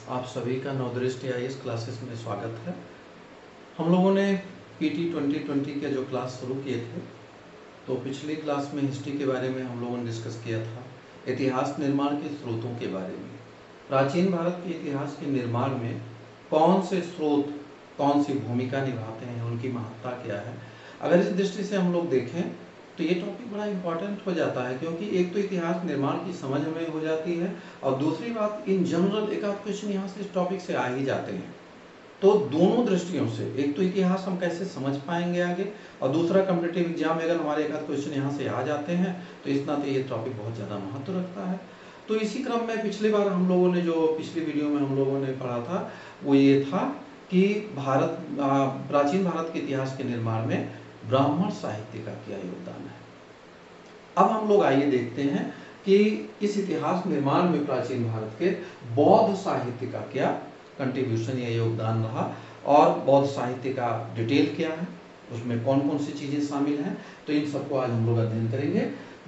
आप सभी का नवदृष्टि आईएएस क्लासेस में स्वागत है। हम लोगों ने पीटी 2020 के जो क्लास शुरू किए थे, तो पिछली क्लास में हिस्ट्री के बारे में हम लोगों ने डिस्कस किया था, इतिहास निर्माण के स्रोतों के बारे में। प्राचीन भारत के इतिहास के निर्माण में कौन से स्रोत कौन सी भूमिका निभाते हैं, उनकी महत्ता क्या है। अगर इस दृष्टि से हम लोग देखें तो ये टॉपिक बड़ा इंपॉर्टेंट हो जाता है, क्योंकि एक तो इतिहास निर्माण की समझ हमें हो जाती है और दूसरी बात इन जनरल एक आध क्वेश्चन यहाँ से इस टॉपिक से आ ही जाते हैं। तो दोनों दृष्टियों से, एक तो इतिहास हम कैसे समझ पाएंगे आगे, और दूसरा कॉम्पिटिटिव एग्जाम में अगर हमारे एक आध क्वेश्चन यहाँ से आ जाते हैं तो इस नाते ये टॉपिक बहुत ज़्यादा महत्व रखता है। तो इसी क्रम में पिछली बार हम लोगों ने जो पिछली वीडियो में हम लोगों ने पढ़ा था वो ये था कि प्राचीन भारत के इतिहास के निर्माण में ब्राह्मण साहित्य का क्या योगदान है। अब हम लोग आइए देखते हैं कि इस इतिहास निर्माण में प्राचीन भारत के बौद्ध साहित्य का क्या कंट्रीब्यूशन या योगदान रहा, और बौद्ध साहित्य का डिटेल क्या है, उसमें कौन कौन सी चीजें शामिल हैं। तो इन सबको आज हम लोग अध्ययन करेंगे।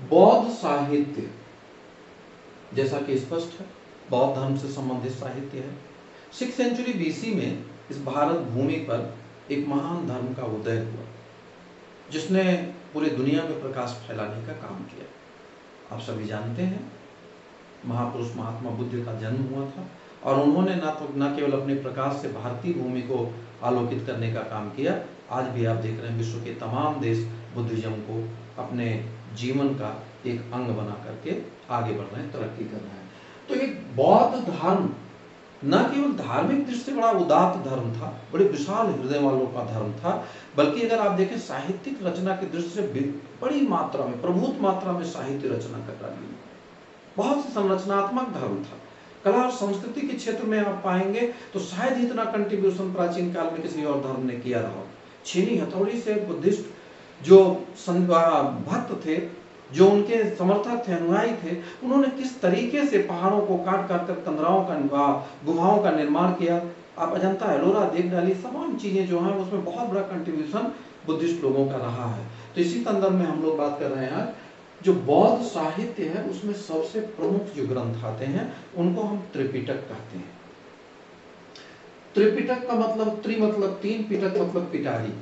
बौद्ध साहित्य जैसा कि स्पष्ट है, बौद्ध धर्म से संबंधित साहित्य है। 6th सेंचुरी बीसी में इस भारत भूमि पर एक महान धर्म का उदय हुआ, जिसने पूरे दुनिया में प्रकाश फैलाने का काम किया। आप सभी जानते हैं, महापुरुष महात्मा बुद्ध का जन्म हुआ था और उन्होंने न केवल अपने प्रकाश से भारतीय भूमि को आलोकित करने का काम किया, आज भी आप देख रहे हैं विश्व के तमाम देश बुद्धिज्म को अपने जीवन का एक अंग बना करके आगे बढ़ रहे हैं, तरक्की कर रहे हैं। तो एक बौद्ध धर्म न केवल धार्मिक दृष्टि से बड़ा उदात्त धर्म था, बड़े विशाल हृदय वालों का धर्म था, बल्कि अगर आप देखें साहित्यिक रचना की दृष्टि से बड़ी मात्रा में, प्रभुत मात्रा में साहित्य रचना कर रही है। बहुत ही संरचनात्मक धर्म था। कला और संस्कृति के क्षेत्र में आप पाएंगे तो शायद ही इतना कंट्रीब्यूशन प्राचीन काल में किसी और धर्म ने किया रहा। छीनी हथौड़ी से बुद्धिस्ट जो भक्त थे, जो उनके समर्थक थे, अनुयायी थे, उन्होंने किस तरीके से पहाड़ों को काट काट कर कंदराओं का, गुफाओं का निर्माण किया। आप अजंता एलोरा देख डाली, तमाम चीजें जो हैं उसमें बहुत बड़ा कंट्रीब्यूशन बुद्धिस्ट लोगों का रहा है। तो इसी संदर्भ में हम लोग बात कर रहे हैं। जो बौद्ध साहित्य है उसमें सबसे प्रमुख जो ग्रंथ आते हैं उनको हम त्रिपिटक कहते हैं। त्रिपिटक का मतलब, त्रि मतलब तीन, पिटक मतलब पिटारी।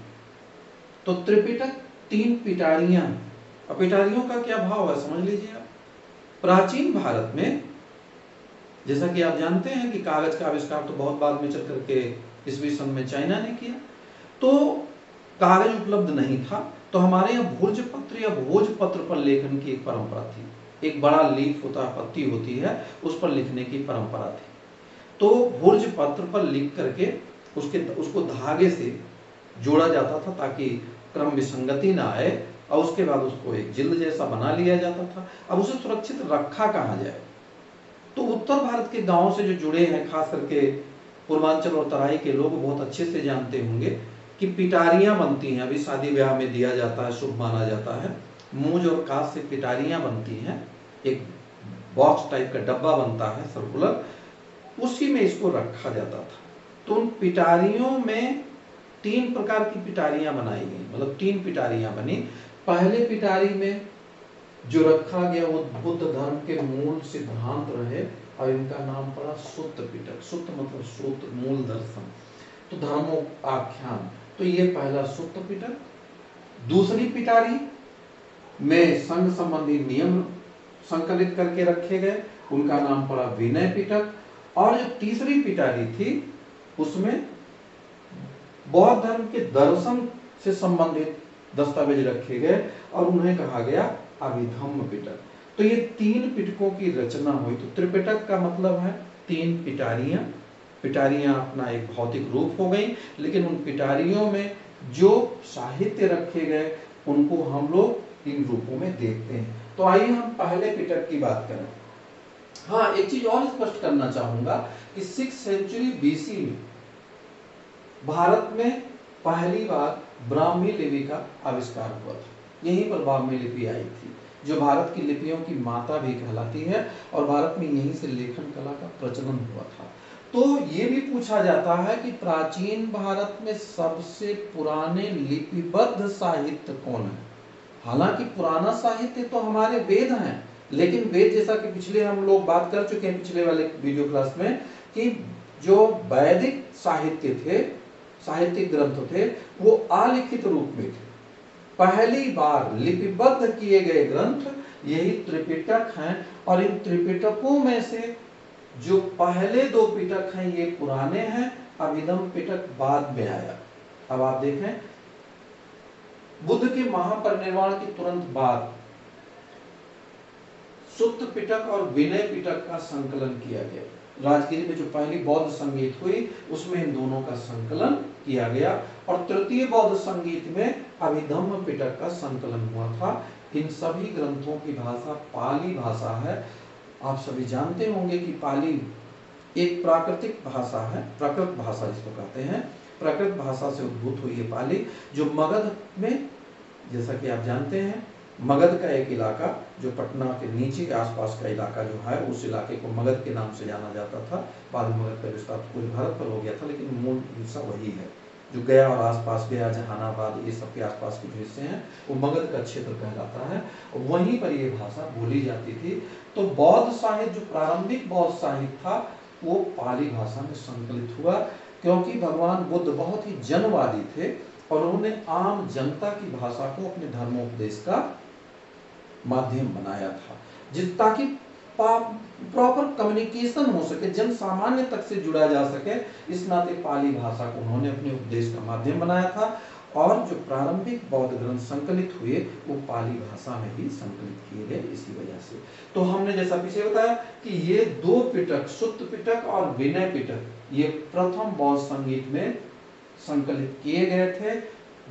तो त्रिपिटक तीन पिटारियां। अब पिटारियों का क्या भाव है समझ लीजिए आप। प्राचीन भारत में जैसा कि आप जानते हैं कि कागज का आविष्कार तो बहुत बाद में चल करके ईस्वी सन में चाइना ने किया, तो कागज उपलब्ध नहीं था, तो हमारे यहाँ भोजपत्र या भोजपत्र पर लेखन की एक परंपरा थी। एक बड़ा लीफ होता है, पत्ती होती है, उस पर लिखने की परंपरा थी। तो भोजपत्र पर लिख करके उसको धागे से जोड़ा जाता था ताकि क्रम विसंगति ना आए, और उसके बाद उसको एक जिल्द जैसा बना लिया जाता था। अब उसे सुरक्षित रखा कहाँ जाए। तो उत्तर भारत के गांवों से जो जुड़े हैं, खास करके पूर्वांचल और तराई के लोग बहुत अच्छे से जानते होंगे कि पिटारियां बनती हैं। अभी शादी ब्याह में दिया जाता है, शुभ माना जाता है। मूंज और कांच से पिटारियां बनती हैं, एक बॉक्स टाइप का डब्बा बनता है सर्कुलर, उसी में इसको रखा जाता था। तो उन पिटारियों में 3 प्रकार की पिटारियां बनाई गई, मतलब 3 पिटारियां बनी। पहले पिटारी में जो रखा गया वो बुद्ध धर्म के मूल सिद्धांत रहे, और इनका नाम पड़ा सूत्र पिटक। सूत्र मतलब सूत्र, मूल दर्शन, तो धर्मों आख्यान। तो ये पहला सूत्र पिटक। दूसरी पिटारी में संघ संबंधी नियम संकलित करके रखे गए, उनका नाम पड़ा विनय पिटक। और जो तीसरी पिटारी थी उसमें बौद्ध धर्म के दर्शन से संबंधित दस्तावेज रखे गए और उन्हें कहा गया अभिधम्म पिटक। तो ये 3 पिटकों की रचना हुई। तो त्रिपिटक का मतलब है 3 पिटारियां। पिटारियां अपना एक भौतिक रूप हो गई, लेकिन उन पिटारियों में जो साहित्य रखे गए उनको हम लोग इन रूपों में देखते हैं। तो आइए हम पहले पिटक की बात करें। हाँ, एक चीज और स्पष्ट करना चाहूंगा कि 6th सेंचुरी बीसी में भारत में पहली बार ब्राह्मी लिपि का आविष्कार हुआ था। यहीं पर ब्राह्मी लिपि आई थी, जो भारत की लिपियों की माता भी कहलाती है, और भारत में यहीं से लेखन कला का प्रचलन हुआ था। तो ये भी पूछा जाता है कि प्राचीन भारत में सबसे पुराने लिपिबद्ध साहित्य कौन है। हालांकि पुराना साहित्य तो हमारे वेद हैं, लेकिन वेद जैसा कि पिछले हम लोग बात कर चुके हैं पिछले वाले वीडियो क्लास में, कि जो वैदिक साहित्य थे, साहित्यिक ग्रंथ थे, वो अलिखित रूप में थे। पहली बार लिपिबद्ध किए गए ग्रंथ यही त्रिपिटक हैं, और इन त्रिपिटकों में से जो पहले 2 पिटक हैं ये पुराने हैं, अभिधम पिटक बाद में आया। अब आप देखें, बुद्ध के महापरिनिर्वाण के तुरंत बाद सुत्त पिटक और विनय पिटक का संकलन किया गया। राजगिरी में जो पहली बौद्ध संगीत हुई उसमें इन दोनों का संकलन किया गया, और तृतीय बौद्ध संगीत में अभिधम्म पिटक का संकलन हुआ था। इन सभी ग्रंथों की भाषा पाली भाषा है। आप सभी जानते होंगे कि पाली एक प्राकृतिक भाषा है, प्राकृत भाषा जिसको कहते हैं, प्राकृत भाषा से उद्भूत हुई है पाली, जो मगध में, जैसा कि आप जानते हैं, मगध का एक इलाका जो पटना के नीचे आसपास का इलाका जो है, उस इलाके को मगध के नाम से जाना जाता था। बाद में मगध का विस्तार पूरे भारत पर हो गया था, लेकिन मूल हिस्सा वही है। जो गया और आसपास, गया, जहानाबाद, ये सब के आसपास के जो हिस्से हैं वो मगध का क्षेत्र कहलाता है, और वहीं पर ये भाषा बोली जाती थी। तो बौद्ध साहित्य, जो प्रारंभिक बौद्ध साहित्य था, वो पाली भाषा में संकलित हुआ, क्योंकि भगवान बुद्ध बहुत ही जनवादी थे और उन्होंने आम जनता की भाषा को अपने धर्मोपदेश का माध्यम बनाया था, ताकि प्रॉपर कम्युनिकेशन हो सके, जन सामान्य तक से जुड़ा जा सके। इस नाते पाली भाषा को उन्होंने अपने उपदेश का माध्यम बनाया था, और जो प्रारंभिक बौद्ध ग्रंथ संकलित हुए वो पाली भाषा में ही संकलित किए गए, इसी वजह से। तो हमने जैसा पीछे बताया कि ये 2 पिटक, सुत्त पिटक और विनय पिटक, ये प्रथम बौद्ध संगीत में संकलित किए गए थे।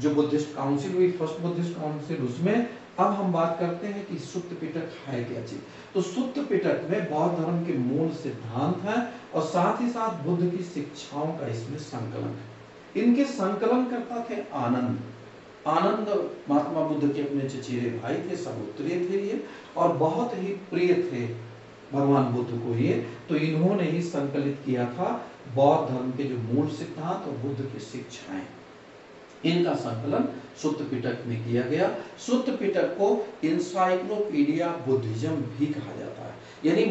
जो बुद्धिस्ट काउंसिल हुई, फर्स्ट बुद्धिस्ट काउंसिल, उसमें अब हम बात करते हैं कि सुत्त पिटक है क्या चीज। तो सुत्त पिटक में बौद्ध धर्म के मूल सिद्धांत हैं, और साथ ही साथ बुद्ध की शिक्षाओं का इसमें संकलन है। इनके संकलन करता थे आनंद। आनंद महात्मा बुद्ध के अपने चचेरे भाई थे, सहोदरी थे ये, और बहुत ही प्रिय थे भगवान बुद्ध को ये। तो इन्होंने ही संकलित किया था बौद्ध धर्म के जो मूल सिद्धांत और बुद्ध की शिक्षाएं, इनका संकलन सुत्त पिटक में किया गया। सुत्त पिटक को इंसाइक्लोपीडिया बुद्धिज्म भी कहा जाता है, यानी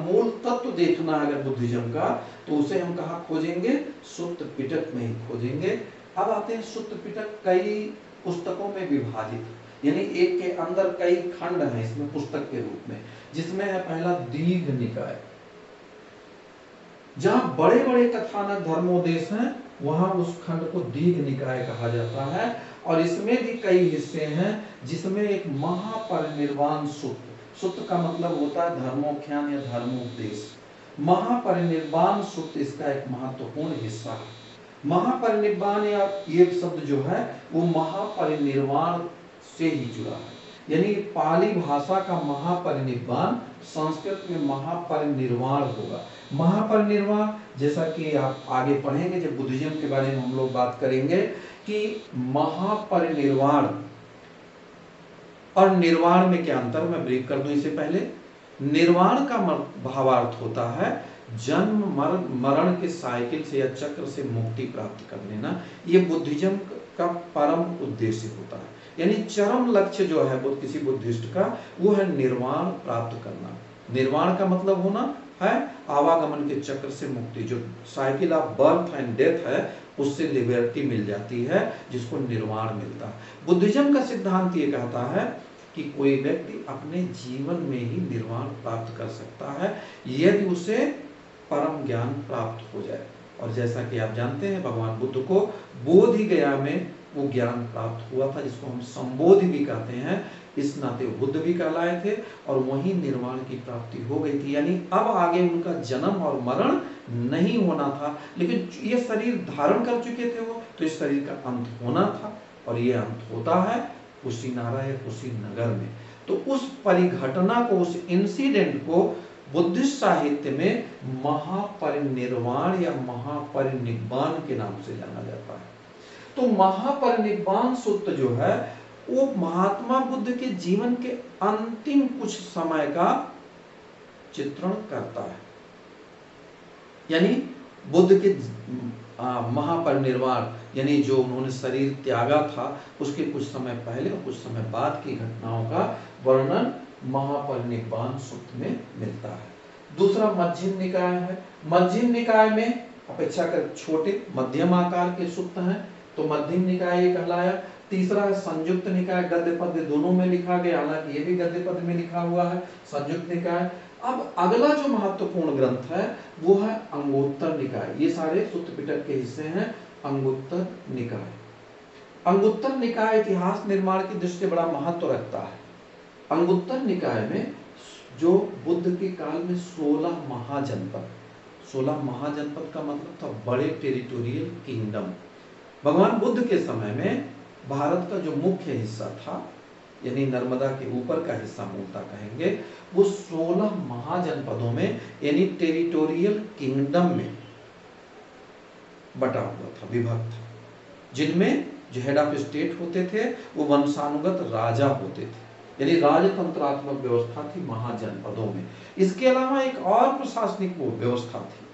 मूल तत्व देखना अगर बुद्धिज्म का, तो उसे हम कहाँ खोजेंगे? सुत्त पिटक में ही खोजेंगे। अब आते हैं, सुत्त पिटक कई पुस्तकों में विभाजित, यानी एक के अंदर कई खंड हैं इसमें पुस्तक के रूप में, जिसमें है पहला दीघ निकाय, जहां बड़े बड़े कथानक धर्मोपदेश हैं, वहां उस खंड को दीघ निकाय कहा जाता है। और इसमें भी कई हिस्से हैं, जिसमें एक महापरिनिर्वाण सूत्र, सूत्र का मतलब होता है धर्मोख्यान या धर्मोपदेश, महापरिनिर्वाण सूत्र इसका एक महत्वपूर्ण हिस्सा है। महापरिनिर्वाण या ये शब्द जो है वो महापरिनिर्वाण से ही जुड़ा है, यानी पाली भाषा का महापरिनिर्वाण संस्कृत में महापरिनिर्वाण होगा। महापरिनिर्वाण, जैसा कि आप आगे पढ़ेंगे जब बुद्धिज्म के बारे में हम लोग बात करेंगे, कि महापरिनिर्वाण और निर्वाण में क्या अंतर, मैं ब्रेक कर दूं इससे पहले। निर्वाण का भावार्थ होता है जन्म मरण के साइकिल से या चक्र से मुक्ति प्राप्त कर लेना। ये बुद्धिज्म का परम उद्देश्य होता है, यानी चरम लक्ष्य जो है किसी बुद्धिस्ट का, वो है निर्वाण प्राप्त करना। निर्वाण का मतलब होना है आवागमन के चक्र से मुक्ति, जो cycle of birth and death है, उससे लिबर्टी मिल जाती है, जिसको निर्वाण मिलता है। बुद्धिज्म का सिद्धांत ये कहता है कि कोई व्यक्ति अपने जीवन में ही निर्वाण प्राप्त कर सकता है यदि उसे परम ज्ञान प्राप्त हो जाए। और जैसा कि आप जानते हैं, भगवान बुद्ध को बोधि गया में वो ज्ञान प्राप्त हुआ था, जिसको हम संबोधि भी कहते हैं। इस नाते बुद्ध भी कहलाए थे, और वहीं निर्वाण की प्राप्ति हो गई थी, यानी अब आगे उनका जन्म और मरण नहीं होना था। लेकिन ये शरीर धारण कर चुके थे वो, तो इस शरीर का अंत होना था, और ये अंत होता है कुशीनारा या कुशीनगर में। तो उस परिघटना को, उस इंसिडेंट को बुद्धिस्ट साहित्य में महापरिनिर्वाण या महापरिनिब्बाण के नाम से जाना जाता है। तो महापरिनिब्बाण सूत्र जो है वो महात्मा बुद्ध के जीवन के अंतिम कुछ समय का चित्रण करता है, यानी बुद्ध के महापरिनिर्वाण, यानी जो उन्होंने शरीर त्यागा था उसके कुछ समय पहले और कुछ समय बाद की घटनाओं का वर्णन महापरिनिब्बाण सूत्र में मिलता है। दूसरा मध्यम निकाय है। मध्यम निकाय में अपेक्षाकृत छोटे मध्यम आकार के सूक्त हैं, तो मध्यम निकाय ये कहलाया। तीसरा है संयुक्त निकाय, गद्य पद्य दोनों में लिखा गया, हालांकि ये भी गद्य पद्य में लिखा हुआ है, संयुक्त निकाय। अब अगला जो महत्वपूर्ण ग्रंथ है वो है अंगुत्तर निकाय। ये सारे सूत्र पिटक के हिस्से हैं अंगुत्तर निकाय। अंगुत्तर निकाय इतिहास निर्माण की दृष्टि से बड़ा महत्व रखता है। अंगुत्तर निकाय में जो बुद्ध के काल में 16 महाजनपद, 16 महाजनपद का मतलब था बड़े टेरिटोरियल किंगडम। भगवान बुद्ध के समय में भारत का जो मुख्य हिस्सा था, यानी नर्मदा के ऊपर का हिस्सा मूलतः कहेंगे, वो 16 महाजनपदों में यानी टेरिटोरियल किंगडम में बटा हुआ था, विभक्त था, जिनमें जो हेड ऑफ स्टेट होते थे वो वंशानुगत राजा होते थे, यानी राजतंत्रात्मक व्यवस्था थी महाजनपदों में। इसके अलावा एक और प्रशासनिक व्यवस्था थी,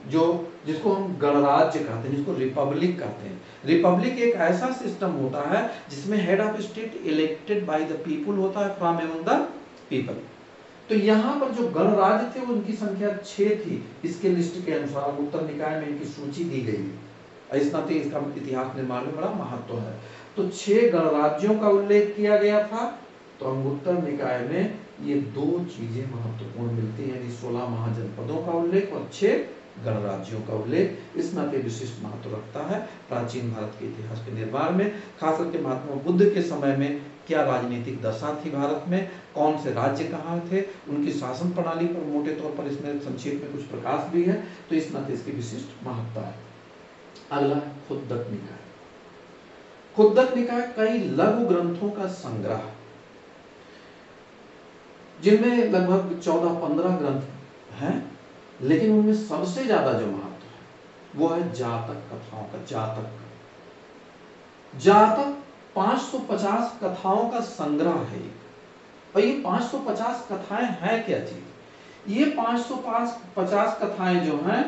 जो जिसको हम गणराज्य कहते हैं, जिसको रिपब्लिक कहते हैं। रिपब्लिक एक ऐसा सिस्टम होता है जिसमें head of state elected by the people होता है, फ्रॉम अमंग द पीपल। तो यहाँ पर जो गणराज्य थे उनकी संख्या 6 थी, इसके लिस्ट के अनुसार उत्तर निकाय में इनकी सूची दी गई है। इस नाते इसका इतिहास निर्माण में बड़ा महत्व है। तो 6 गणराज्यों का उल्लेख किया गया था। तो अंगुत्तर निकाय में ये 2 चीजें महत्वपूर्ण मिलती हैं, यानी 16 महाजनपदों का उल्लेख और 6 गणराज्यों का उल्लेख। इस नाते विशिष्ट महत्व रखता है प्राचीन भारत के इतिहास के निर्माण में। खास करके महात्मा बुद्ध के समय में क्या राजनीतिक दशा थी भारत में, कौन से राज्य कहाँ थे, उनकी शासन प्रणाली पर मोटे तौर पर इसमें संक्षेप में कुछ प्रकाश भी है, तो इस नाते इसकी विशिष्ट महत्ता है। अगला खुद्दक निकाय। खुद्दक निकाय कई लघु ग्रंथों का संग्रह, जिनमें लगभग 14-15 ग्रंथ हैं, लेकिन उनमें सबसे ज्यादा जो महत्व है वो है जातक कथाओं का। जातक 550 कथाओं का संग्रह है। और ये 550 कथाएं हैं क्या चीज? ये 550 कथाएं जो हैं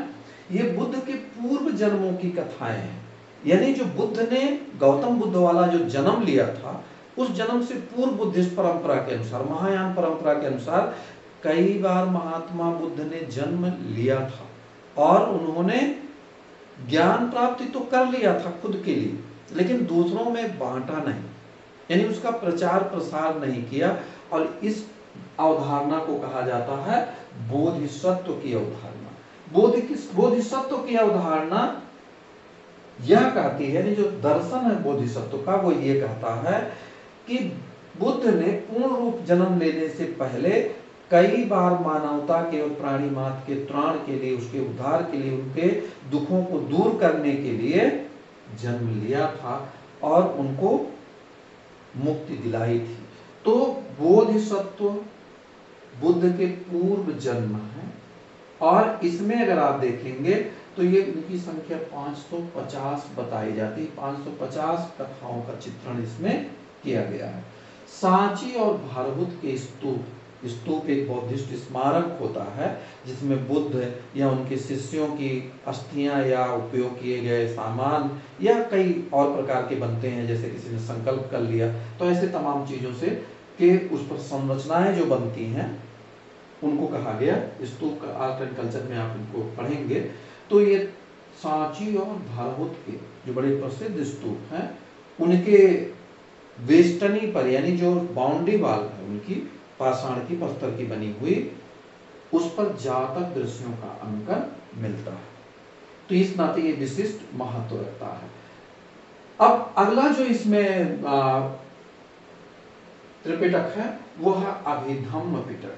ये बुद्ध के पूर्व जन्मों की कथाएं हैं, यानी जो बुद्ध ने गौतम बुद्ध वाला जो जन्म लिया था उस जन्म से पूर्व बुद्धिस्ट परंपरा के अनुसार, महायान परंपरा के अनुसार कई बार महात्मा बुद्ध ने जन्म लिया था और उन्होंने ज्ञान प्राप्ति तो कर लिया था खुद के लिए, लेकिन दूसरों में बांटा नहीं, यानी उसका प्रचार प्रसार नहीं किया। और इस अवधारणा को कहा जाता है बोधिसत्व की अवधारणा। बोधिसत्व की अवधारणा यह कहती है, यानी जो दर्शन है बोधिसत्व का वो ये कहता है कि बुद्ध ने पूर्ण रूप जन्म लेने से पहले कई बार मानवता के और प्राणी मात्र के त्राण के लिए, उसके उद्धार के लिए, उनके दुखों को दूर करने के लिए जन्म लिया था और उनको मुक्ति दिलाई थी। तो बोधिसत्व बुद्ध के पूर्व जन्म है और इसमें अगर आप देखेंगे तो ये उनकी संख्या 550 बताई जाती है। 550 कथाओं का चित्रण इसमें किया गया है। सांची और भारभूत के स्तूप एक बौद्धिस्ट स्मारक होता है जिसमें बुद्ध या उनके शिष्यों की अस्थियां या उपयोग किए गए सामान या कई और प्रकार के बनते हैं, जैसे किसी ने संकल्प कर लिया तो ऐसे तमाम चीजों से कि उस पर संरचनाएं जो बनती हैं उनको कहा गया स्तूप। का आर्ट एंड कल्चर में आप इनको पढ़ेंगे तो ये सांची और भारभूत के जो बड़े प्रसिद्ध स्तूप हैं उनके वेष्टनी पर, यानी जो बाउंड्री वाल है उनकी पाषाण की पत्थर की बनी हुई, उस पर जातक दृश्यों का अंकन मिलता है। तो इस नाते ये विशिष्ट महत्व रखता है। अब अगला जो इसमें त्रिपिटक है वो है अभिधम्म पिटक,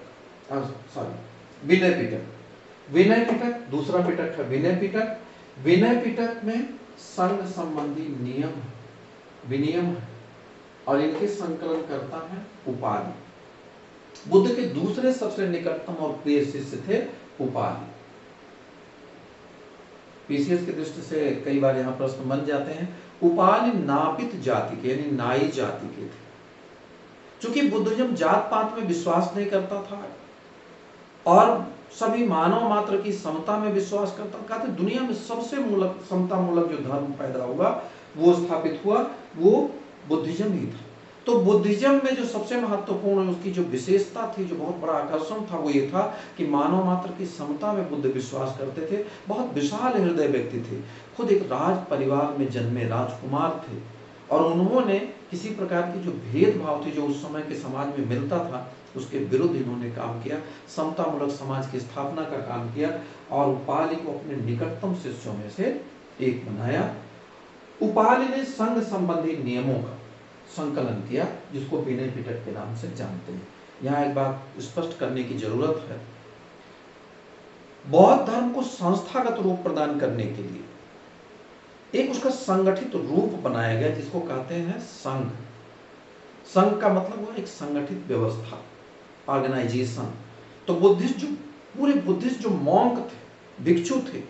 विनय पिटक। विनय पिटक दूसरा पिटक है विनय पिटक। विनय पिटक में संघ संबंधी नियम विनियम है और इनके संकलन करता है उपालि। बुद्ध के दूसरे सबसे निकटतम और प्रिय शिष्य थे उपालि। पीसीएस की दृष्टि से कई बार यहाँ प्रश्न बन जाते हैं। उपालि नापित जाति के यानी नाई जाति के थे। चूंकि बुद्धिज्म जात पात में विश्वास नहीं करता था और सभी मानव मात्र की समता में विश्वास करता, कहते दुनिया में सबसे मूलक समता मूलक जो धर्म पैदा हुआ वो स्थापित हुआ वो बुद्धिज्म ही था। तो बुद्धिज्म में जो सबसे महत्वपूर्ण उसकी जो विशेषता थी, जो बहुत बड़ा आकर्षण था, वो ये था कि मानव मात्र की समता में बुद्ध विश्वास करते थे। बहुत विशाल हृदय व्यक्ति थे, खुद एक राज परिवार में जन्मे राजकुमार थे, और उन्होंने किसी प्रकार की जो भेदभाव थी जो उस समय के समाज में मिलता था, उसके विरुद्ध इन्होंने काम किया, समतामूलक समाज की स्थापना का काम किया, और उपालि को अपने निकटतम शिष्यों में से एक बनाया। उपालि ने संघ संबंधी नियमों का संकलन किया, जिसको विनय पिटक के नाम से जानते हैं। यहाँ एक बात स्पष्ट करने की जरूरत है, बौद्ध धर्म को संस्थागत रूप प्रदान करने के लिए एक उसका संगठित रूप बनाया गया, जिसको कहते हैं संघ। संघ का मतलब हुआ एक संगठित व्यवस्था, ऑर्गेनाइजेशन। तो पूरे बुद्धिस्ट जो मॉन्क थे, भिक्षु थे,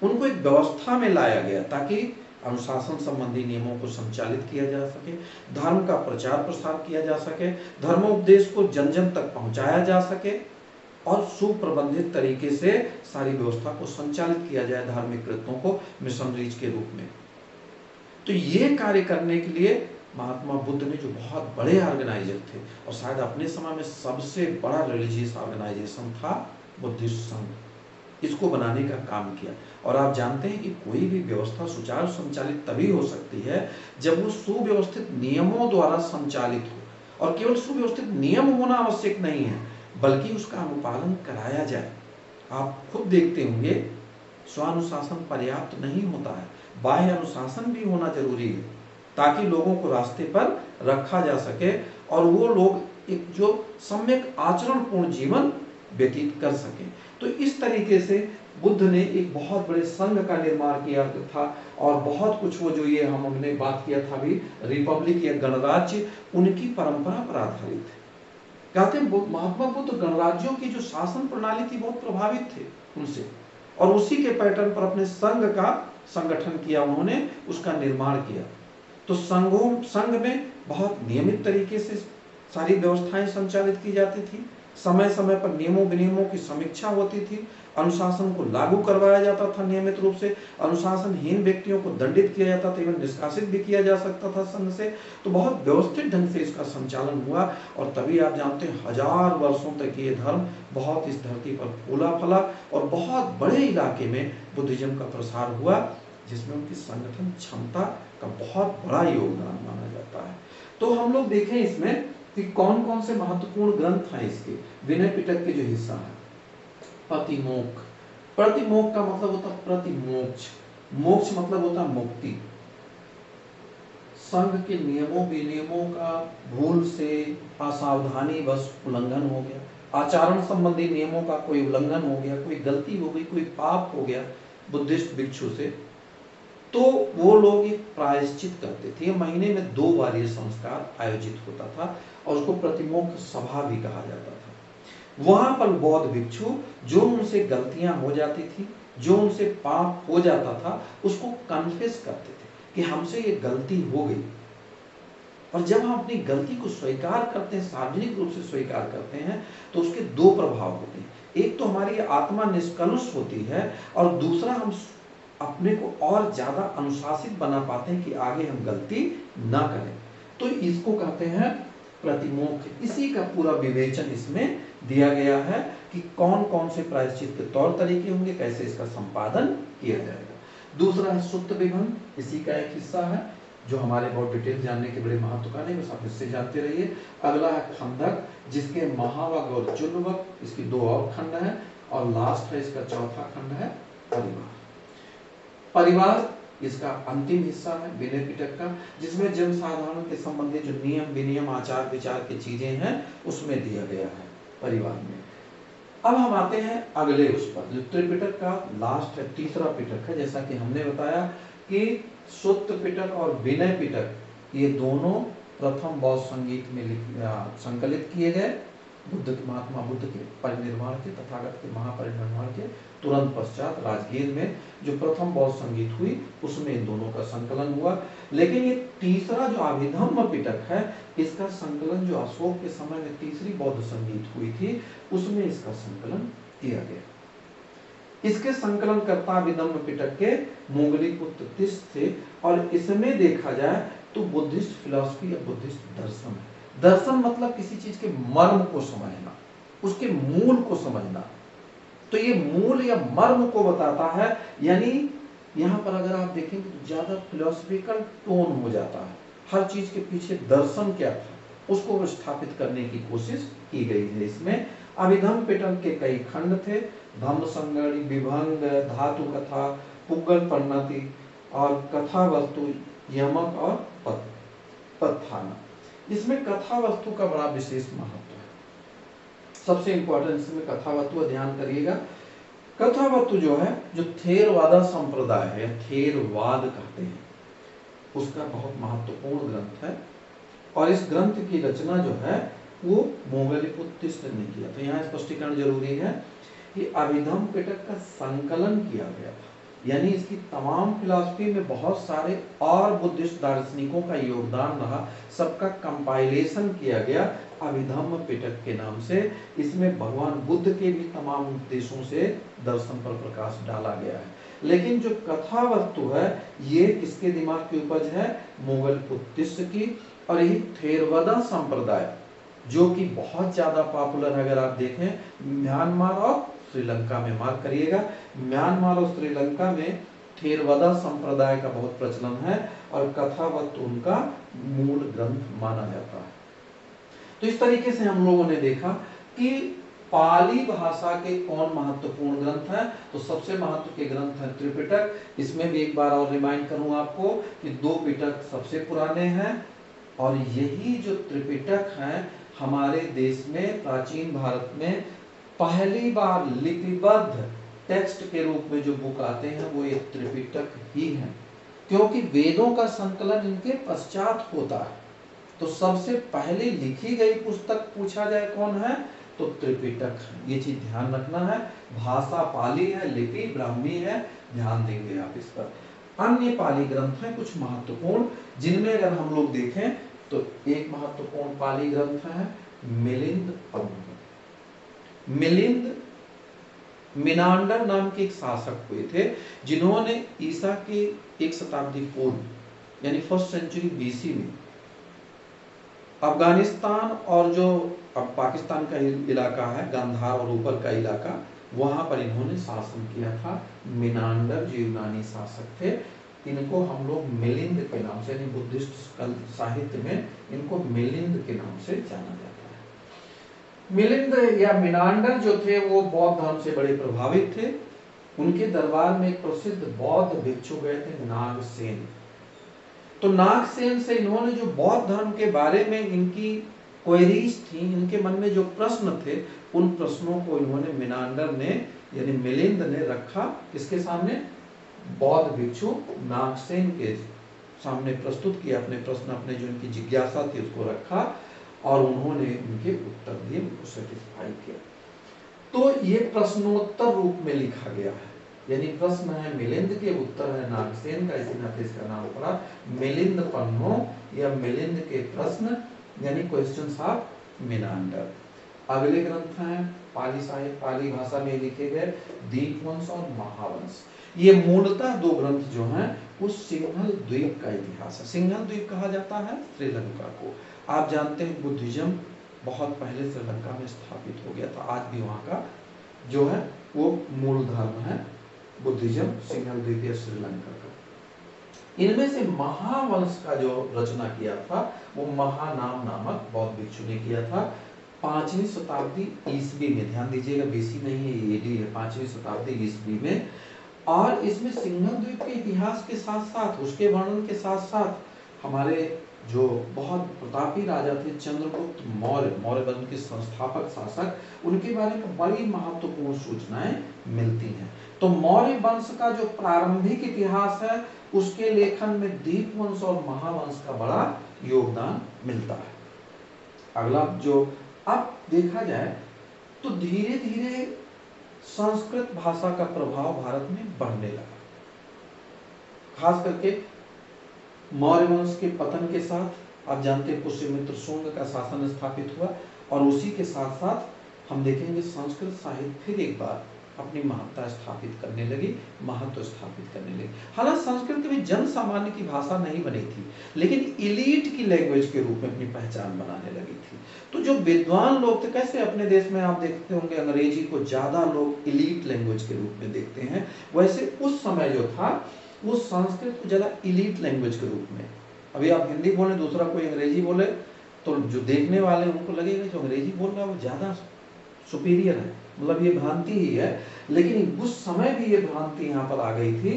उनको एक व्यवस्था में लाया गया ताकि अनुशासन संबंधी नियमों को संचालित किया जा सके, धर्म का प्रचार प्रसार किया जा सके, धर्मोपदेश को जन जन तक पहुंचाया जा सके, और सुप्रबंधित तरीके से सारी व्यवस्था को संचालित किया जाए, धार्मिक कृत्यों को मिशनरीज के रूप में। तो ये कार्य करने के लिए महात्मा बुद्ध ने, जो बहुत बड़े ऑर्गेनाइजर थे और शायद अपने समय में सबसे बड़ा रिलीजियस ऑर्गेनाइजेशन था बुद्धिस्ट संघ, इसको बनाने का काम किया। और आप जानते हैं कि कोई भी व्यवस्था सुचारू संचालित तभी हो सकती है जब वो सुव्यवस्थित नियमों द्वारा संचालित हो, और केवल सुव्यवस्थित नियम होना आवश्यक नहीं है, बल्कि उसका अनुपालन कराया जाए। आप खुद देखते होंगे स्वानुशासन पर्याप्त नहीं होता है, बाह्य अनुशासन भी होना जरूरी है, ताकि लोगों को रास्ते पर रखा जा सके और वो लोग एक जो सम्यक आचरणपूर्ण जीवन व्यतीत कर सके। तो इस तरीके से बुद्ध ने एक बहुत बड़े संघ का निर्माण किया था, और बहुत कुछ वो जो ये हमने बात किया था अभी, रिपब्लिक या गणराज्य, उनकी परंपरा पर आधारित है। कहते हैं महात्मा बुद्ध गणराज्यों की जो शासन प्रणाली थी बहुत प्रभावित थे उनसे, और उसी के पैटर्न पर अपने संघ का संगठन किया, उन्होंने उसका निर्माण किया। तो संघ में बहुत नियमित तरीके से सारी व्यवस्थाएं संचालित की जाती थी, समय समय पर नियमों विनियमों की समीक्षा होती थी, अनुशासन को लागू करवाया जाता था नियमित रूप से, अनुशासनहीन व्यक्तियों को दंडित किया जाता था, एवं निष्कासित भी किया जा सकता था संघ से। तो बहुत व्यवस्थित ढंग से इसका संचालन हुआ, और तभी आप जानते हैं 1000 वर्षों तक ये धर्म बहुत इस धरती पर फूला फला, और बहुत बड़े इलाके में बुद्धिज्म का प्रसार हुआ, जिसमें उनकी संगठन क्षमता का बहुत बड़ा योगदान माना जाता है। तो हम लोग देखें इसमें कि कौन कौन से महत्वपूर्ण ग्रंथ हैं इसके। विनय पिटक के जो हिस्सा है, प्रतिमोक्ष। प्रतिमोक्ष का मतलब होता है प्रतिमोक्ष, मोक्ष मतलब होता है मुक्ति। संघ के नियमों विनियमों का भूल से असावधानी बस उल्लंघन हो गया, आचरण संबंधी नियमों का कोई उल्लंघन हो गया, कोई गलती हो गई, कोई पाप हो गया बुद्धिस्ट भिक्षु से, तो वो लोग एक प्रायश्चित करते थे। महीने में 2 बार ये संस्कार आयोजित होता था, और उसको प्रतिमोक्ष सभा भी कहा जाता था। वहां पर बौद्ध भिक्षु जो उनसे गलतियां हो जाती थी, जो उनसे पाप हो जाता था, उसको कन्फेस करते थे कि हमसे ये गलती हो गई। और जब हम अपनी गलती को स्वीकार करते हैं, सार्वजनिक रूप से स्वीकार करते हैं, तो उसके 2 प्रभाव होते हैं। एक तो हमारी आत्मा निष्कलुष होती है, और दूसरा हम अपने को और ज्यादा अनुशासित बना पाते हैं कि आगे हम गलती ना करें। तो इसको कहते हैं प्रतिमोक्ष। इसी का पूरा विवेचन इसमें दिया गया है कि कौन कौन से प्रायश्चित के तौर तरीके होंगे, कैसे इसका संपादन किया जाएगा। दूसरा है सुत्त विभंग, इसी का एक हिस्सा है जो हमारे बहुत डिटेल जानने के बड़े महत्व का नहीं, बस आप इससे जानते रहिए। अगला है खंडक, जिसके महावग और चुल्लवग, इसकी 2 और खंड है, और लास्ट है इसका चौथा खंड है परिवार। परिवार इसका अंतिम हिस्सा है विनय पिटक का, जिसमें जनसाधारण के संबंधित जो नियम विनियम आचार विचार की चीजें हैं उसमें दिया गया है परिवार में। अब हम आते हैं अगले उस पर, जो त्रिपिटक का लास्ट है, तीसरा पिटक है। जैसा कि हमने बताया कि सुत्त पिटक और विनय पिटक ये दोनों प्रथम बौद्ध संगीत में संकलित किए गए, महात्मा बुद्ध के परिनिर्वाण के, तथागत के महापरिनिर्वाण के तुरंत पश्चात राजगीर में जो प्रथम बौद्ध संगीत हुई उसमें इन दोनों का संकलन हुआ। लेकिन ये तीसरा जो अभिधम्म पिटक है, इसका संकलन जो अशोक के समय में तीसरी बौद्ध संगीत हुई थी उसमें इसका संकलन किया गया। इसके संकलन करता अभिधम्म पिटक के मोंगली पुत्र तिष्ठ थे, और इसमें देखा जाए तो बुद्धिस्ट फिलॉसफी या बुद्धिस्ट दर्शन है। दर्शन मतलब किसी चीज के मर्म को समझना, उसके मूल को समझना। तो ये मूल या मर्म को बताता है, यानी यहाँ पर अगर आप देखेंगे तो ज्यादा फिलोसफिकल टोन हो जाता है। हर चीज के पीछे दर्शन क्या था उसको स्थापित करने की कोशिश की गई है। इसमें अभिधम पिटक के कई खंड थे, धम्म संगणि, विभंग, धातु कथा, पुग्गल परिणति और कथा वस्तु, यमक और पत्थाना। इसमें कथा वस्तु का बड़ा विशेष महत्व है। सबसे इंपॉर्टेंट इसमें कथा वस्तु, ध्यान करिएगा। कथा वस्तु जो है, जो थेरवादा संप्रदाय है, थेरवाद कहते हैं, उसका बहुत महत्वपूर्ण ग्रंथ है। और इस ग्रंथ की रचना जो है वो मोगलीपुत्तिस्त ने किया। तो यहाँ स्पष्टीकरण जरूरी है कि अभिधम पिटक का संकलन किया गया था, यानी इसकी तमाम फिलॉसफी में बहुत सारे और बुद्धिस्ट दार्शनिकों का योगदान रहा, सबका कंपाइलेशन किया गया अभिधम्म पिटक के नाम से। इसमें भगवान बुद्ध के भी तमाम उपदेशों से दर्शन पर प्रकाश डाला गया है। लेकिन जो कथा वस्तु है ये किसके दिमाग की उपज है? मोगलपुत्तिस्त की। और यही थेरवादा संप्रदाय जो कि बहुत ज्यादा पॉपुलर है, अगर आप देखें म्यांमार और श्रीलंका में, मार्क करिएगा, म्यांमार और श्रीलंका में थेरवादा संप्रदाय का बहुत प्रचलन है और कथावत उनका मूल ग्रंथ माना जाता है। तो इस तरीके से हम लोगों ने देखा कि पाली भाषा के कौन महत्वपूर्ण ग्रंथ है। तो सबसे महत्व के ग्रंथ है त्रिपिटक। इसमें भी एक बार और रिमाइंड करूं आपको कि 2 पिटक सबसे पुराने हैं और यही जो त्रिपिटक है हमारे देश में, प्राचीन भारत में पहली बार लिपिबद्ध टेक्स्ट के रूप में जो बुक आते हैं वो ये त्रिपिटक ही है, क्योंकि वेदों का संकलन इनके पश्चात होता है। तो सबसे पहले लिखी गई पुस्तक पूछा जाए कौन है तो त्रिपिटक है। ये चीज ध्यान रखना है। भाषा पाली है, लिपि ब्राह्मी है, ध्यान देंगे आप इस पर। अन्य पाली ग्रंथ हैं कुछ महत्वपूर्ण, जिनमें अगर हम लोग देखें तो एक महत्वपूर्ण पाली ग्रंथ है मिलिंद पंथ। मिलिंद मिनांडर नाम के एक शासक हुए थे जिन्होंने ईसा के 1 शताब्दी पूर्व यानी 1st सेंचुरी बीसी में अफगानिस्तान और जो अब पाकिस्तान का इलाका है, गांधार और ऊपर का इलाका, वहां पर इन्होंने शासन किया था। मिनांडर जो यूनानी शासक थे, इनको हम लोग मिलिंद के नाम से, यानी बुद्धिस्ट साहित्य में इनको मिलिंद के नाम से जाना जाता है। मिलिंद या मिनांडर जो थे वो बौद्ध धर्म से बड़े प्रभावित थे। उनके दरबार में एक प्रसिद्ध बौद्ध भिक्षु गए थे नागसेन। तो नागसेन से इन्होंने जो बौद्ध धर्म के बारे में इनकी क्वेरीज थी, इनके मन में जो प्रश्न थे, उन प्रश्नों को इन्होंने मिनांडर ने यानी मिलिंद ने रखा किसके सामने? बौद्ध भिक्षु नागसेन के सामने प्रस्तुत किया अपने प्रश्न, अपने जो इनकी जिज्ञासा थी उसको रखा और उन्होंने उनके उत्तर दिए, उनको सेटिस्फाई किया। तो ये प्रश्नोत्तर रूप में लिखा गया है, यानी प्रश्न है मिलिंद के, उत्तर है नागसेन का, इसी नाते इसका नाम पड़ा मिलिंद पन्नो या मिलिंद के प्रश्न, यानी क्वेश्चंस ऑफ मिनांडर। अगले ग्रंथ हैं पाली साहित्य, पाली भाषा में लिखे गए दीपवंश और महावंश। ये मूलतः 2 ग्रंथ जो हैं उस सिंघल द्वीप का इतिहास है। सिंघल द्वीप कहा जाता है श्रीलंका को। आप जानते हैं बुद्धिज्म बहुत पहले श्रीलंका में स्थापित हो गया था, आज भी वहाँ का जो है वो मूल धर्म है बुद्धिज्म, सिंघल द्वीप या श्रीलंका का। इनमें से महावंश का जो रचना किया था वो महानाम नामक बौद्ध भिक्षु ने किया था 5वीं शताब्दी ईस्वी में। ध्यान दीजिएगा, बीसी नहीं है, एडी है, 5वीं शताब्दी ईस्वी में। और इसमें सिंघल द्वीप के इतिहास के साथ साथ, उसके वर्णन के साथ साथ हमारे जो बहुत प्रतापी राजा थे चंद्रगुप्त मौर्य, मौर्य वंश के संस्थापक शासक, उनके बारे में बड़ी महत्वपूर्ण सूचनाएं मिलती हैं। तो मौर्य वंश का जो प्रारंभिक इतिहास है उसके लेखन में दीपवंश और महावंश का बड़ा योगदान मिलता है। अगला जो अब देखा जाए तो धीरे धीरे संस्कृत भाषा का प्रभाव भारत में बढ़ने लगा, खास करके मौर्य वंश के पतन के साथ। आप जानते हैं पुष्यमित्र शुंग का शासन स्थापित हुआ और उसी के साथ साथ हम देखेंगे संस्कृत साहित्य फिर एक बार अपनी महत्ता स्थापित करने लगी, महत्व स्थापित करने लगी। हालांकि संस्कृत भी जन सामान्य की भाषा नहीं बनी थी, लेकिन इलीट की लैंग्वेज के रूप में अपनी पहचान बनाने लगी थी। तो जो विद्वान लोग थे, कैसे अपने देश में आप देखते होंगे अंग्रेजी को ज्यादा लोग इलीट लैंग्वेज के रूप में देखते हैं, वैसे उस समय जो था वो संस्कृत को ज्यादा इलीट लैंग्वेज के रूप में। अभी आप हिंदी बोले, दूसरा कोई अंग्रेजी बोले, तो जो देखने वाले उनको लगेगा जो अंग्रेजी बोल रहा है वो ज्यादा सुपीरियर है, मतलब ये भ्रांति ही है। लेकिन उस समय भी ये भ्रांति यहाँ पर आ गई थी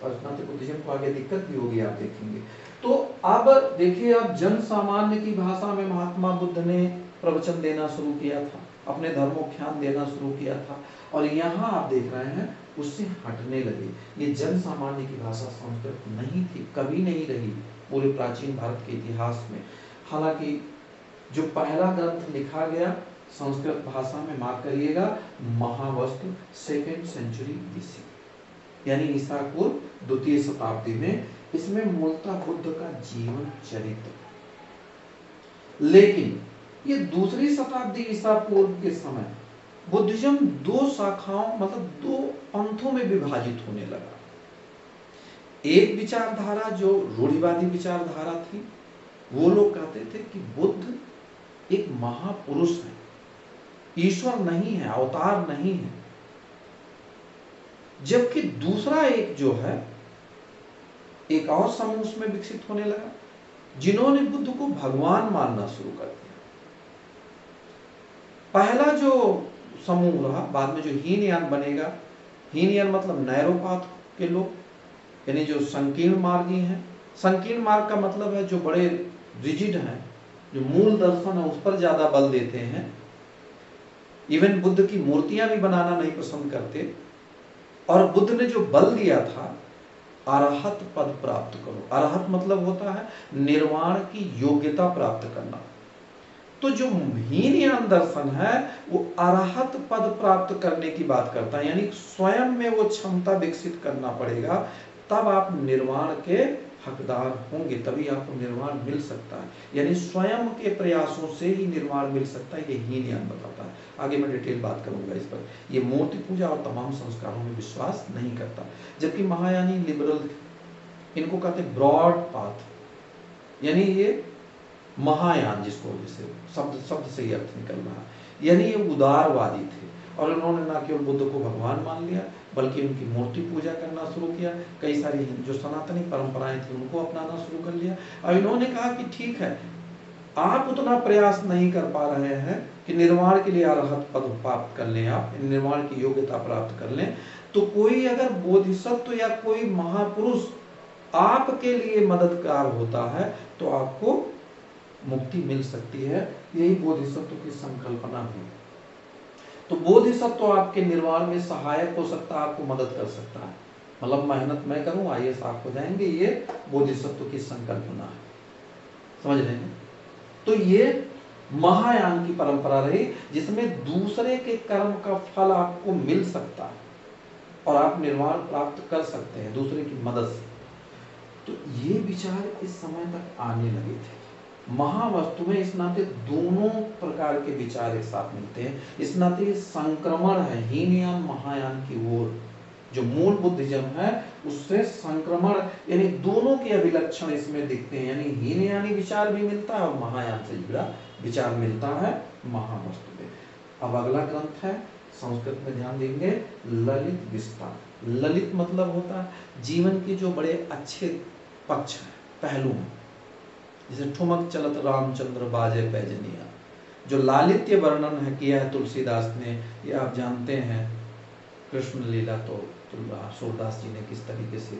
और स्नातक बुद्धिज्म को आगे दिक्कत भी होगी, आप देखेंगे। तो अब देखिए, अब जन सामान्य की भाषा में महात्मा बुद्ध ने प्रवचन देना शुरू किया था, अपने धर्मोख्यान देना शुरू किया था, और यहाँ आप देख रहे हैं उससे हटने लगे। ये जन सामान्य की भाषा संस्कृत नहीं थी, कभी नहीं रही पूरे प्राचीन भारत के इतिहास में। हालांकि जो पहला ग्रंथ लिखा गया संस्कृत भाषा में, मार्क करिएगा, महावस्तु 2nd सेंचुरी BC, यानी ईसा पूर्व 2वीं शताब्दी में। इसमें मूलतः बुद्ध का जीवन चरित्र, लेकिन ये 2री शताब्दी ईसा पूर्व के समय बुद्धिज्म 2 शाखाओं, मतलब 2 पंथों में विभाजित होने लगा। एक विचारधारा जो रूढ़िवादी विचारधारा थी, वो लोग कहते थे कि बुद्ध एक महापुरुष है, ईश्वर नहीं है, अवतार नहीं है। जबकि दूसरा एक जो है, एक और समूह उसमें विकसित होने लगा जिन्होंने बुद्ध को भगवान मानना शुरू कर दिया। पहला जो समूह रहा, बाद में जो हीनयान बनेगा, हीनयान मतलब नैरोपाथ के लोग, यानी जो संकीर्ण मार्गी हैं। संकीर्ण मार्ग का मतलब है जो बड़े रिजिड हैं, जो मूल दर्शन है उस पर ज्यादा बल देते हैं, इवन बुद्ध की मूर्तियां भी बनाना नहीं पसंद करते। और बुद्ध ने जो बल दिया था, अरहत पद प्राप्त करो। अरहत मतलब होता है निर्वाण की योग्यता प्राप्त करना। तो जो हीनयान दर्शन है वो अरहत पद प्राप्त करने की बात करता है, यानी स्वयं में वो क्षमता विकसित करना पड़ेगा, तब आप निर्वाण के हकदार होंगे, तभी आपको निर्वाण मिल सकता है। यानी स्वयं के प्रयासों से ही निर्वाण मिल सकता है, ये हीनयान बताता है। आगे मैं डिटेल बात करूंगा इस पर। ये मूर्ति पूजा और तमाम संस्कारों में विश्वास नहीं करता। जबकि महायानी लिबरल, इनको कहते हैं ब्रॉड पाथ, यानी ये महायान, जिसको जैसे शब्द से ही अर्थ निकल रहा, यानी ये उदारवादी थे। और उन्होंने ना केवल बुद्ध को भगवान मान लिया, बल्कि उनकी मूर्ति पूजा करना शुरू किया। कई सारी जो सनातनी परंपराएं थी उनको अपनाना शुरू कर लिया। और इन्होंने कहा कि ठीक है, आप उतना प्रयास नहीं कर पा रहे हैं कि निर्वाण के लिए अरहत पद प्राप्त कर लें, आप निर्वाण की योग्यता प्राप्त कर लें, तो कोई अगर बोधिसत्व या कोई महापुरुष आपके लिए मददगार होता है तो आपको मुक्ति मिल सकती है। यही बोधिसत्व की संकल्पना हुई। तो बोधिसत्व आपके निर्वाण में सहायक हो सकता है, आपको मदद कर सकता है। मतलब मेहनत मैं करूं, IAS आप हो जाएंगे, ये बोधिसत्व की संकल्पना है। समझ रहे हैं? तो ये महायान की परंपरा रही, जिसमें दूसरे के कर्म का फल आपको मिल सकता है और आप निर्वाण प्राप्त कर सकते हैं दूसरे की मदद से। तो ये विचार इस समय तक आने लगे थे। महावस्तु में इस नाते दोनों प्रकार के विचार एक साथ मिलते हैं। इस नाते संक्रमण है हीनयान महायान की ओर, जो मूल बुद्धिज्म है उससे संक्रमण, यानी दोनों के अभिलक्षण इसमें दिखते हैं। यानी हीनयानी विचार भी मिलता है और महायान से जुड़ा विचार मिलता है महावस्तु में। अब अगला ग्रंथ है, संस्कृत में ध्यान देंगे, ललित विस्तार। ललित मतलब होता है जीवन के जो बड़े अच्छे पक्ष हैं, पहलू हैं, जैसे ठुमक चलत रामचंद्र बाजे पैजनिया, जो लालित्य वर्णन है किया है तुलसीदास ने, ये आप जानते हैं। कृष्ण लीला तो सूरदास जी ने किस तरीके से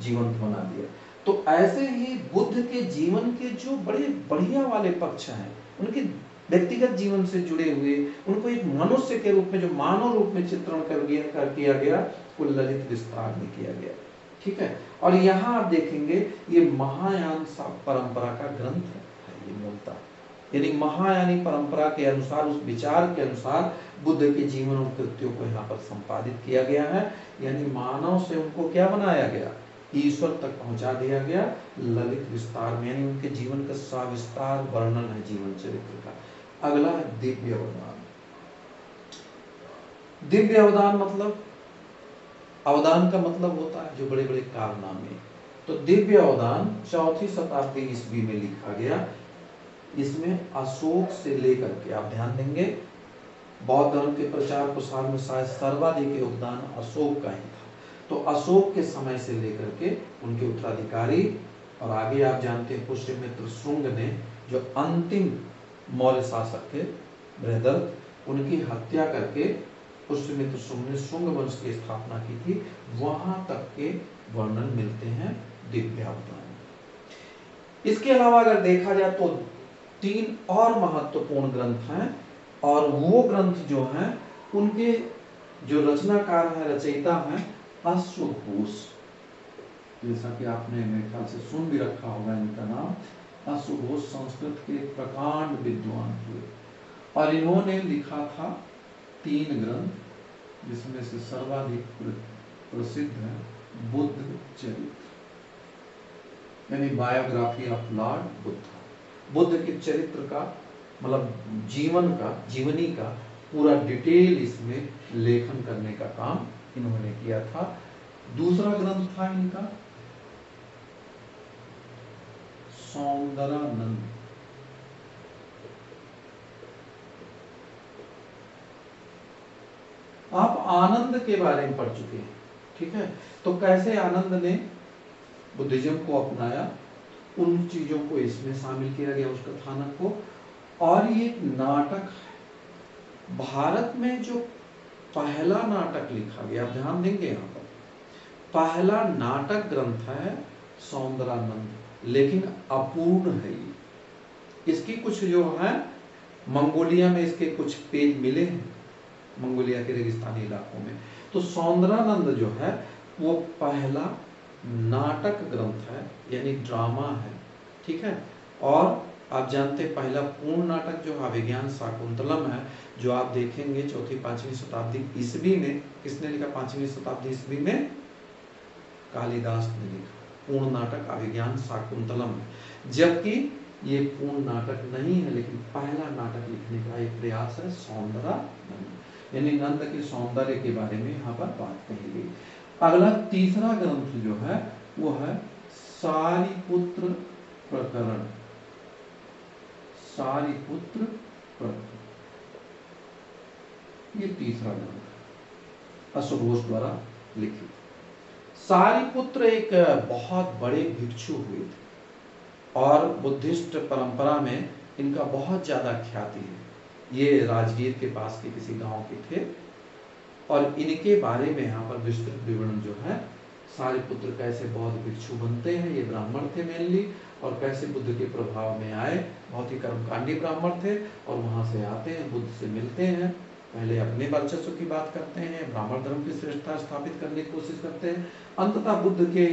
जीवंत बना दिया। तो ऐसे ही बुद्ध के जीवन के जो बड़े बढ़िया वाले पक्ष हैं, उनके व्यक्तिगत जीवन से जुड़े हुए, उनको एक मनुष्य के रूप में, जो मानव रूप में चित्रण कर किया गया, वो ललित विस्तार में किया गया। ठीक है। और यहाँ आप देखेंगे ये महायान परंपरा का ग्रंथ है ये मूलतः, यानी महायानी परंपरा के अनुसार, उस विचार के अनुसार बुद्ध के जीवन और कृत्यों को यहाँ पर संपादित किया गया है। यानी मानव से उनको क्या बनाया गया, ईश्वर तक पहुंचा दिया गया ललित विस्तार में, यानी उनके जीवन का सविस्तार वर्णन है जीवन चरित्र का। अगला है दिव्य वर्णन। दिव्य अवदान मतलब, अवदान का मतलब होता है जो बड़े बड़े कारनामे। तो दिव्य अवदान 4वीं शताब्दी ईस्वी में लिखा गया। इसमें अशोक से लेकर के, आप ध्यान देंगे, बौद्ध धर्म के प्रचार प्रसार में शायद सर्वाधिक योगदान अशोक का ही था। तो अशोक के समय से लेकर के उनके उत्तराधिकारी, और आगे आप जानते हैं पुष्यमित्र शुंग ने, जो अंतिम मौर्य शासक थे बृहदर्थ, उनकी हत्या करके पुष्यमित्र शुंग ने शुंग वंश की स्थापना की थी। वहां तक के वर्णन मिलते हैं दिव्यावतार में। इसके अलावा अगर देखा जाए तो 3 और महत्वपूर्ण ग्रंथ हैं, और वो ग्रंथ जो हैं उनके जो रचनाकार है, रचयिता हैं अश्वघोष। जैसा कि आपने मेरे ख्याल से सुन भी रखा होगा इनका नाम। अश्वघोष संस्कृत के प्रकांड विद्वान थे, और इन्होंने लिखा था 3 ग्रंथ, जिसमें से सर्वाधिक प्रसिद्ध है बुद्ध चरित्र, यानी biography of Lord Buddha. Buddha के चरित्र का मतलब जीवन का, जीवनी का पूरा डिटेल इसमें लेखन करने का काम इन्होंने किया था। दूसरा ग्रंथ था इनका सौंदरानंद। आप आनंद के बारे में पढ़ चुके हैं, ठीक है। तो कैसे आनंद ने बुद्धिज्म को अपनाया, उन चीजों को इसमें शामिल किया गया, उस कथानक को। और ये एक नाटक है, भारत में जो पहला नाटक लिखा गया, आप ध्यान देंगे यहाँ पर, पहला नाटक ग्रंथ है सौंदरानंद, लेकिन अपूर्ण है ये। इसकी कुछ जो है मंगोलिया में इसके कुछ पेज मिले हैं, मंगोलिया के रेगिस्तानी इलाकों में। तो सौंदरानंद जो है वो पहला नाटक ग्रंथ है, यानी ड्रामा है, ठीक है। और आप जानते हैं पहला पूर्ण नाटक जो अभिज्ञान शाकुंतलम है, जो आप देखेंगे 4वीं-5वीं शताब्दी ईस्वी में, किसने लिखा 5वीं शताब्दी ईस्वी में? कालिदास ने लिखा पूर्ण नाटक अभिज्ञान शाकुंतलम। जबकि ये पूर्ण नाटक नहीं है, लेकिन पहला नाटक लिखने का एक प्रयास है सौंदरानंद, यानी नंद के सौंदर्य के बारे में यहाँ पर बात कही गई। अगला तीसरा ग्रंथ जो है वो है सारिपुत्र प्रकरण। सारिपुत्र प्रकरण ये तीसरा ग्रंथ अश्वघोष द्वारा लिखित। सारिपुत्र एक बहुत बड़े भिक्षु हुए थे, और बुद्धिस्ट परंपरा में इनका बहुत ज्यादा ख्याति है। ये राजगीर के पास के किसी गांव के थे, और इनके बारे में यहाँ पर विस्तृत विवरण जो है, सारिपुत्र कैसे बौद्ध भिक्षु बनते हैं, ये ब्राह्मण थे मेनली, और कैसे बुद्ध के प्रभाव में आए, बहुत ही कर्मकांडी ब्राह्मण थे, और वहां से आते हैं, बुद्ध से मिलते हैं, पहले अपने वर्चस्व की बात करते हैं, ब्राह्मण धर्म की श्रेष्ठता स्थापित करने की कोशिश करते हैं, अंततः बुद्ध के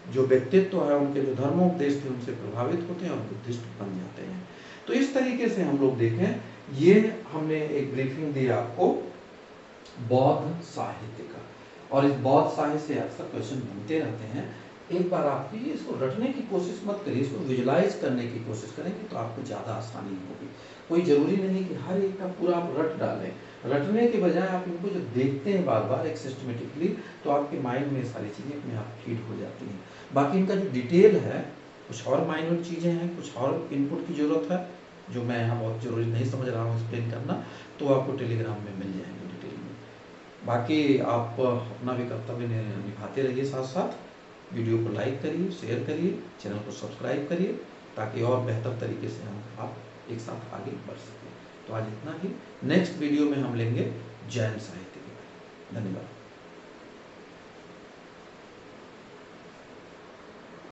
जो व्यक्तित्व है, उनके जो धर्मोपदेश थे उनसे प्रभावित होते हैं और बुद्धिस्ट बन जाते हैं। तो इस तरीके से हम लोग देखें, ये हमने एक ब्रीफिंग दी आपको बौद्ध साहित्य का, और इस बौद्ध साहित्य से अक्सर क्वेश्चन बनते रहते हैं। एक बार आप इसको रटने की कोशिश मत करिए, इसको विजुलाइज करने की कोशिश करेंगे तो आपको ज़्यादा आसानी होगी। कोई ज़रूरी नहीं कि हर एक का पूरा आप रट डालें, रटने के बजाय आप इनको जब देखते हैं बार बार एक सिस्टमेटिकली, तो आपके माइंड में सारी चीज़ें अपने आप फीड हो जाती हैं। बाकी इनका जो डिटेल है, कुछ और माइनर चीज़ें हैं, कुछ और इनपुट की ज़रूरत है, जो मैं यहाँ बहुत ज़रूरी नहीं समझ रहा हूँ एक्सप्लेन करना, तो आपको टेलीग्राम में मिल जाएंगे डिटेल में। बाकी आप अपना भी कर्तव्य निभाते रहिए, साथ साथ वीडियो को लाइक करिए, शेयर करिए, चैनल को सब्सक्राइब करिए, ताकि और बेहतर तरीके से हम आप एक साथ आगे बढ़ सकें। तो आज इतना ही, नेक्स्ट वीडियो में हम लेंगे जैन साहित्य के बारे में। धन्यवाद।